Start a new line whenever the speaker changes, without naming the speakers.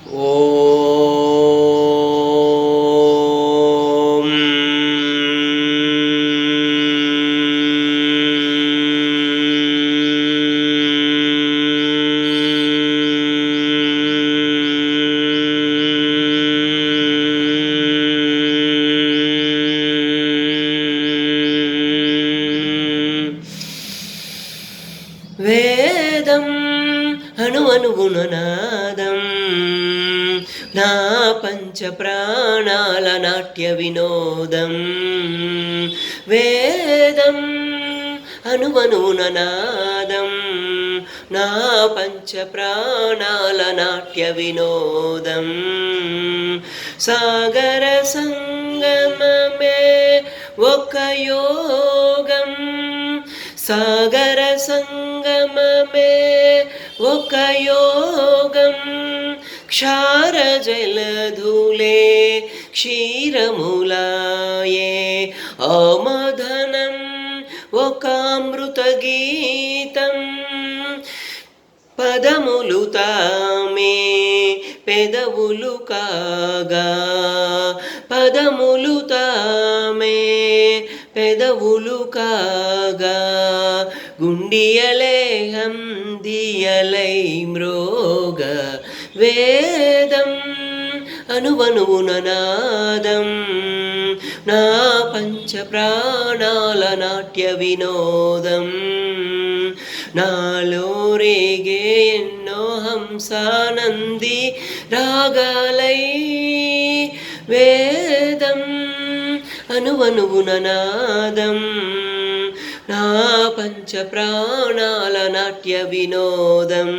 ఓం వేదం అణువణువున నాదం నా పంచ ప్రాణాల నాట్య వినోదం. వేదం అణువణువున నాదం నా పంచ ప్రాణాల నాట్య వినోదం. సాగర సంగమమే ఒక యోగం, సాగర సంగమమే ఒక యోగం. క్షార జలధులే క్షీరములాయే ఆమోదనం ఒక అమృత గీతం. పదములు తామే పెదవులు కాగా, పదములు తామే పెదవులు కాగా. గుండియలే హందియలై మ్రోగ. వేదం అణువణువున నాదం నా పంచ ప్రాణాల నాట్య వినోదం. నాలో రేగే ఎన్నో హంసానంది రాగాలై. వేదం అణువణువున నాదం నా పంచ ప్రాణాల నాట్య వినోదం.